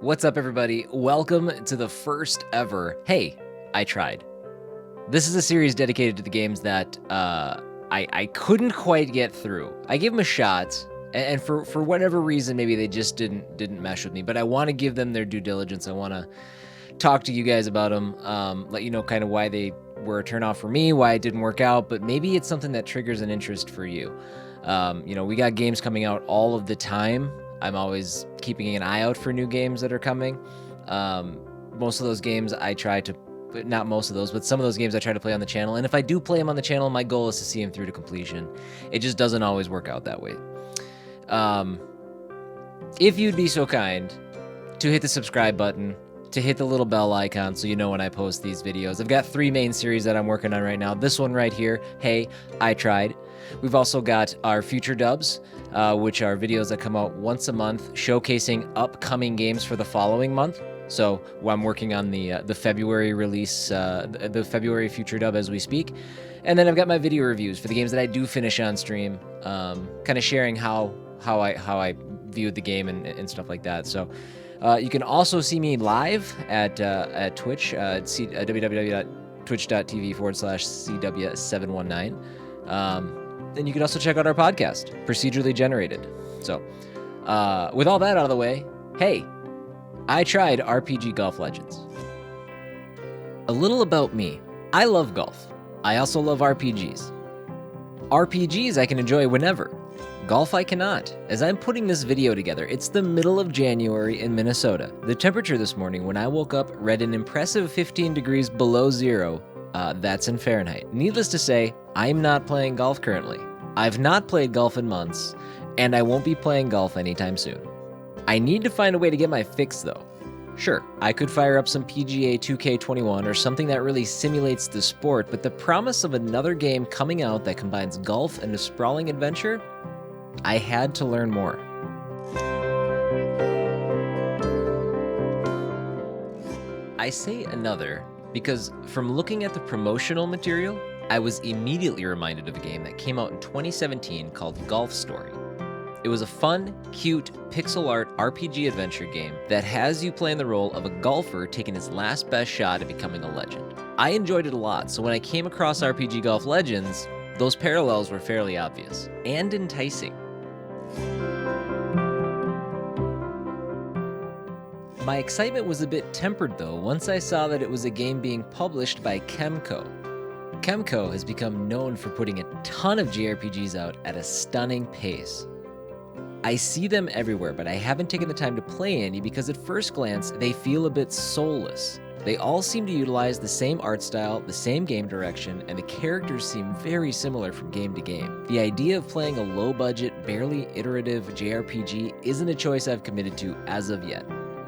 What's up, everybody? Welcome to the first ever Hey, I Tried. This is a series dedicated to the games that I couldn't quite get through. I gave them a shot, and for whatever reason, maybe they just didn't mesh with me. But I want to give them their due diligence. I want to talk to you guys about them, let you know kind of why they were a turnoff for me, why it didn't work out. But maybe it's something that triggers an interest for you. We got games coming out all of the time. I'm always keeping an eye out for new games that are coming. Most of those games I try to, not most of those, but some of those games I try to play on the channel. And if I do play them on the channel, my goal is to see them through to completion. It just doesn't always work out that way. If you'd be so kind to hit the subscribe button, to hit the little bell icon so you know when I post these videos. I've got 3 main series that I'm working on right now. This one right here, Hey, I Tried. We've also got our future dubs, which are videos that come out once a month showcasing upcoming games for the following month. So I'm working on the February release, the February future dub as we speak. And then I've got my video reviews for the games that I do finish on stream, kind of sharing how I viewed the game and stuff like that. So you can also see me live at Twitch, www.twitch.tv/CW719. And you can also check out our podcast, Procedurally Generated. So with all that out of the way, hey, I tried RPG Golf Legends. A little about me. I love golf. I also love RPGs. RPGs I can enjoy whenever. Golf I cannot. As I'm putting this video together, it's the middle of January in Minnesota. The temperature this morning when I woke up read an impressive 15 degrees below zero. That's in Fahrenheit. Needless to say, I'm not playing golf currently. I've not played golf in months, and I won't be playing golf anytime soon. I need to find a way to get my fix though. Sure, I could fire up some PGA 2K21 or something that really simulates the sport, but the promise of another game coming out that combines golf and a sprawling adventure, I had to learn more. I say another because from looking at the promotional material, I was immediately reminded of a game that came out in 2017 called Golf Story. It was a fun, cute, pixel art RPG adventure game that has you playing the role of a golfer taking his last best shot at becoming a legend. I enjoyed it a lot, so when I came across RPG Golf Legends, those parallels were fairly obvious and enticing. My excitement was a bit tempered though once I saw that it was a game being published by Kemco. Kemco has become known for putting a ton of JRPGs out at a stunning pace. I see them everywhere, but I haven't taken the time to play any because at first glance, they feel a bit soulless. They all seem to utilize the same art style, the same game direction, and the characters seem very similar from game to game. The idea of playing a low-budget, barely iterative JRPG isn't a choice I've committed to as of yet.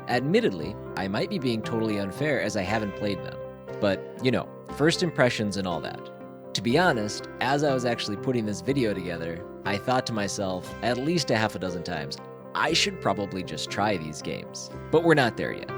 Admittedly, I might be being totally unfair as I haven't played them. But, first impressions and all that. To be honest, as I was actually putting this video together, I thought to myself at least a half a dozen times, I should probably just try these games. But we're not there yet.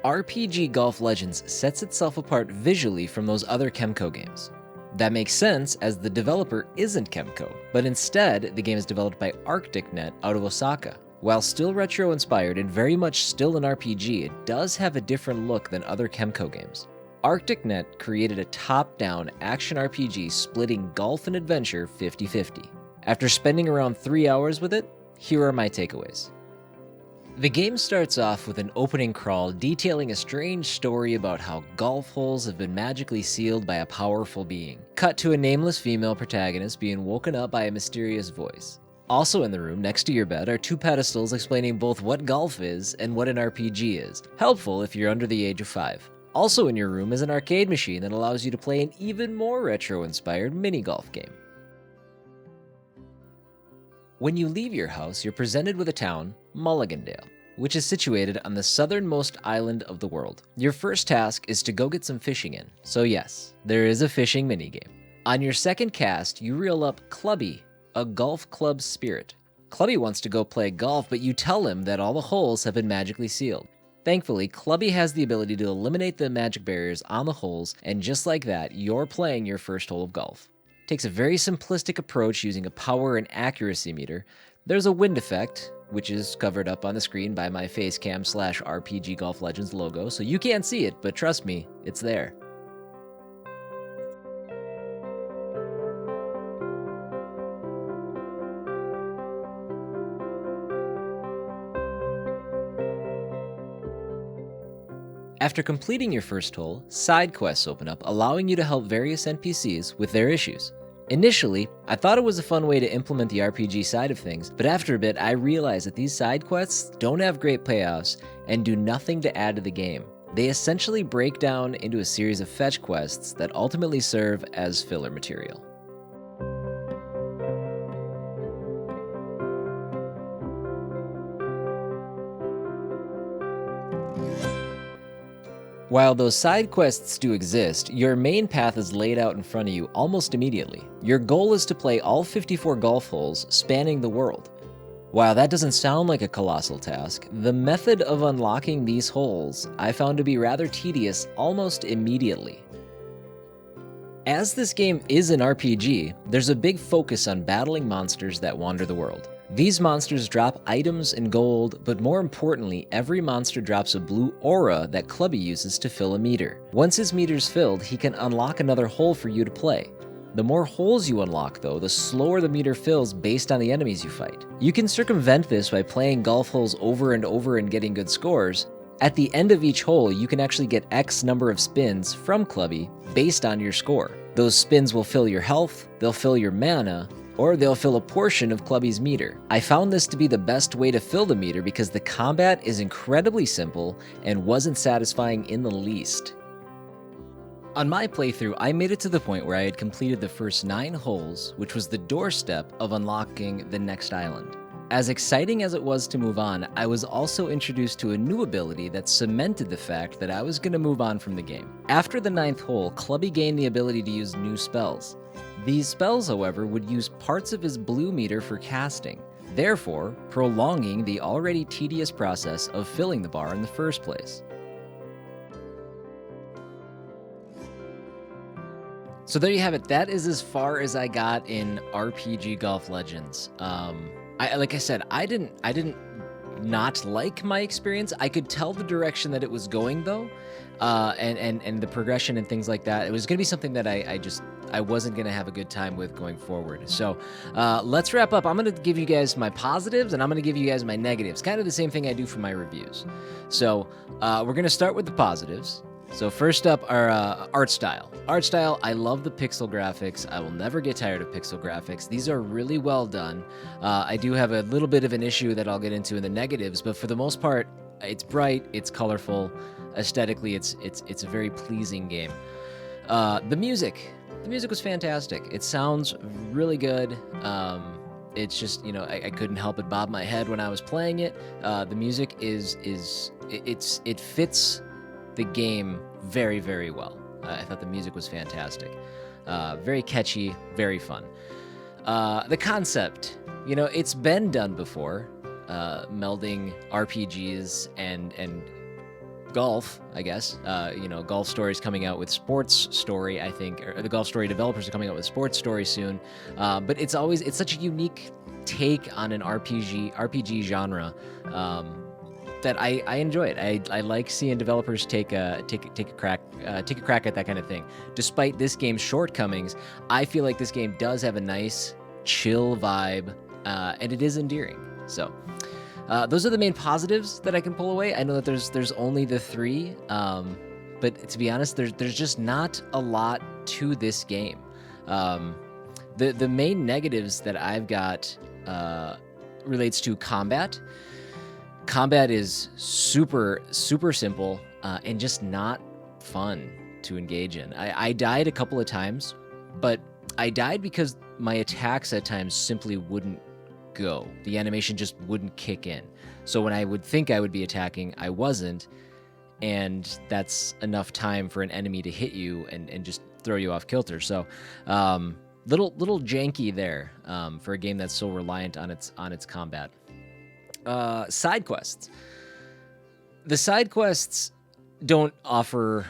RPG Golf Legends sets itself apart visually from those other Kemco games. That makes sense as the developer isn't Kemco, but instead the game is developed by ArcticNet out of Osaka. While still retro-inspired and very much still an RPG, it does have a different look than other Kemco games. ArcticNet created a top-down action RPG splitting golf and adventure 50-50. After spending around 3 hours with it, here are my takeaways. The game starts off with an opening crawl detailing a strange story about how golf holes have been magically sealed by a powerful being. Cut to a nameless female protagonist being woken up by a mysterious voice. Also in the room next to your bed are 2 pedestals explaining both what golf is and what an RPG is. Helpful if you're under the age of 5. Also in your room is an arcade machine that allows you to play an even more retro-inspired mini-golf game. When you leave your house, you're presented with a town, Mulligandale, which is situated on the southernmost island of the world. Your first task is to go get some fishing in. So yes, there is a fishing minigame. On your second cast, you reel up Clubby, a golf club spirit. Clubby wants to go play golf, but you tell him that all the holes have been magically sealed. Thankfully, Clubby has the ability to eliminate the magic barriers on the holes, and just like that, you're playing your first hole of golf. Takes a very simplistic approach using a power and accuracy meter. There's a wind effect, which is covered up on the screen by my facecam / RPG Golf Legends logo, so you can't see it, but trust me, it's there. After completing your first hole, side quests open up, allowing you to help various NPCs with their issues. Initially, I thought it was a fun way to implement the RPG side of things, but after a bit, I realized that these side quests don't have great payoffs and do nothing to add to the game. They essentially break down into a series of fetch quests that ultimately serve as filler material. While those side quests do exist, your main path is laid out in front of you almost immediately. Your goal is to play all 54 golf holes spanning the world. While that doesn't sound like a colossal task, the method of unlocking these holes I found to be rather tedious almost immediately. As this game is an RPG, there's a big focus on battling monsters that wander the world. These monsters drop items and gold, but more importantly, every monster drops a blue aura that Clubby uses to fill a meter. Once his meter's filled, he can unlock another hole for you to play. The more holes you unlock, though, the slower the meter fills based on the enemies you fight. You can circumvent this by playing golf holes over and over and getting good scores. At the end of each hole, you can actually get X number of spins from Clubby based on your score. Those spins will fill your health, they'll fill your mana, or they'll fill a portion of Clubby's meter. I found this to be the best way to fill the meter because the combat is incredibly simple and wasn't satisfying in the least. On my playthrough, I made it to the point where I had completed the first 9 holes, which was the doorstep of unlocking the next island. As exciting as it was to move on, I was also introduced to a new ability that cemented the fact that I was going to move on from the game. After the 9th hole, Clubby gained the ability to use new spells. These spells, however, would use parts of his blue meter for casting, therefore prolonging the already tedious process of filling the bar in the first place. So there you have it. That is as far as I got in RPG Golf Legends. Like I said, I didn't not like my experience. I could tell the direction that it was going, though, and the progression and things like that. It was going to be something that I wasn't going to have a good time with going forward. So let's wrap up. I'm going to give you guys my positives, and I'm going to give you guys my negatives. Kind of the same thing I do for my reviews. So we're going to start with the positives. So first up, our art style. Art style, I love the pixel graphics. I will never get tired of pixel graphics. These are really well done. I do have a little bit of an issue that I'll get into in the negatives, but for the most part, it's bright, it's colorful. Aesthetically, it's a very pleasing game. The music was fantastic. It sounds really good. It's just, I couldn't help but bob my head when I was playing it. The music it fits the game very, very well. I thought the music was fantastic. Very catchy, very fun. The concept, it's been done before, melding RPGs and golf, I guess. Golf Story's coming out with Sports Story, I think, or the Golf Story developers are coming out with Sports Story soon. But it's such a unique take on an RPG genre. That I enjoy it. I like seeing developers take a crack at that kind of thing. Despite this game's shortcomings, I feel like this game does have a nice, chill vibe, and it is endearing. So, those are the main positives that I can pull away. I know that there's only the 3, but to be honest, there's just not a lot to this game. The main negatives that I've got relates to combat. Combat is super, super simple and just not fun to engage in. I died a couple of times, but I died because my attacks at times simply wouldn't go. The animation just wouldn't kick in. So when I would think I would be attacking, I wasn't, and that's enough time for an enemy to hit you and just throw you off kilter. So little janky there for a game that's so reliant on its combat. Side quests. The side quests don't offer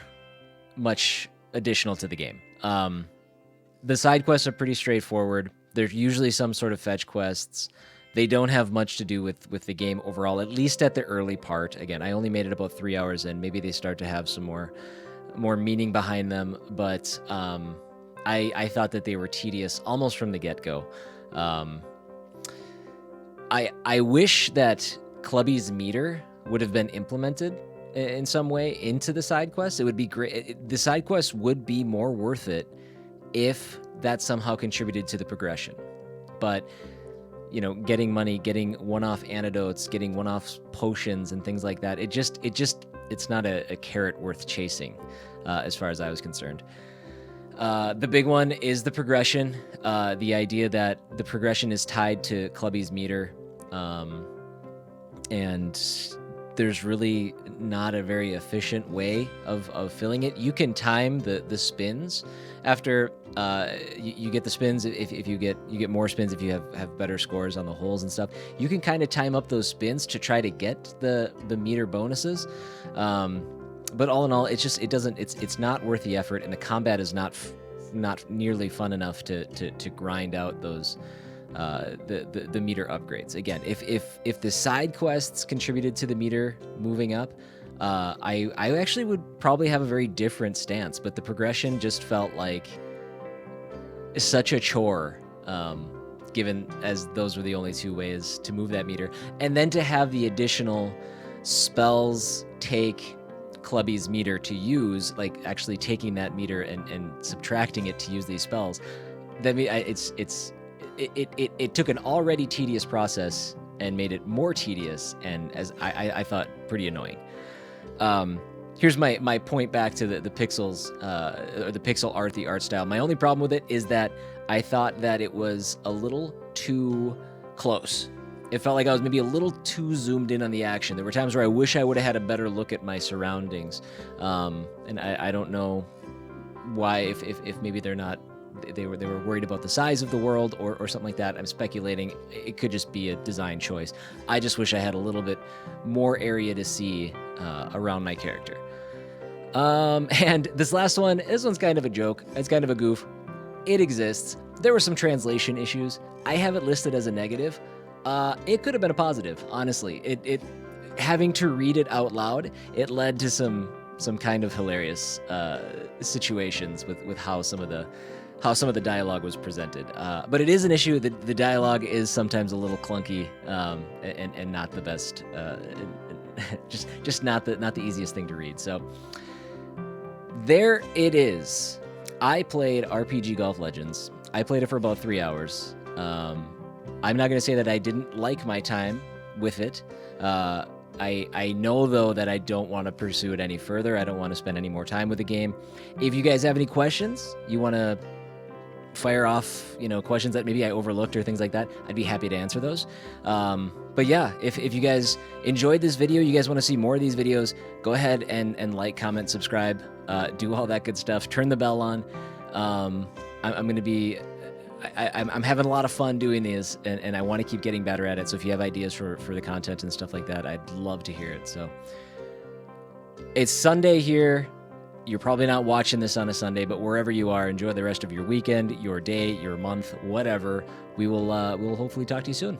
much additional to the game. The side quests are pretty straightforward. There's usually some sort of fetch quests. They don't have much to do with the game overall, at least at the early part. Again, I only made it about 3 hours in. Maybe they start to have some more meaning behind them, but I thought that they were tedious almost from the get-go. I wish that Clubby's meter would have been implemented in some way into the side quests. It would be great. The side quests would be more worth it if that somehow contributed to the progression. But getting money, getting one-off antidotes, getting one-off potions and things like that, it's not a carrot worth chasing, as far as I was concerned. The big one is the progression. The idea that the progression is tied to Clubby's meter, and there's really not a very efficient way of filling it. You can time the spins after you get the spins. If you get more spins if you have better scores on the holes and stuff. You can kind of time up those spins to try to get the meter bonuses. But all in all, it's not worth the effort, and the combat is not nearly fun enough to grind out those the meter upgrades. Again, if the side quests contributed to the meter moving up, I actually would probably have a very different stance. But the progression just felt like such a chore, given as those were the only two ways to move that meter, and then to have the additional spells take Clubby's meter to use, like actually taking that meter and subtracting it to use these spells. That it took an already tedious process and made it more tedious, and as I thought, pretty annoying. Here's my point back to the pixels, or the pixel art, the art style. My only problem with it is that I thought that it was a little too close. It felt like I was maybe a little too zoomed in on the action. There were times where I wish I would have had a better look at my surroundings. And I don't know why, if maybe they were worried about the size of the world or something like that. I'm speculating. It could just be a design choice. I just wish I had a little bit more area to see around my character. And this last one, this one's kind of a joke. It's kind of a goof. It exists. There were some translation issues. I have it listed as a negative. It could have been a positive, honestly. It having to read it out loud, it led to some kind of hilarious situations with how some of the dialogue was presented. But it is an issue that the dialogue is sometimes a little clunky, and not the best, just not the easiest thing to read. So there it is. I played RPG Golf Legends. I played it for about 3 hours. I'm not going to say that I didn't like my time with it. I know, though, that I don't want to pursue it any further. I don't want to spend any more time with the game. If you guys have any questions, you want to fire off, questions that maybe I overlooked or things like that, I'd be happy to answer those. But yeah, if you guys enjoyed this video, you guys want to see more of these videos, go ahead and like, comment, subscribe, do all that good stuff. Turn the bell on. I'm going to be... I'm having a lot of fun doing these, and I want to keep getting better at it. So if you have ideas for the content and stuff like that, I'd love to hear it. So it's Sunday here. You're probably not watching this on a Sunday, but wherever you are, enjoy the rest of your weekend, your day, your month, whatever. We'll hopefully talk to you soon.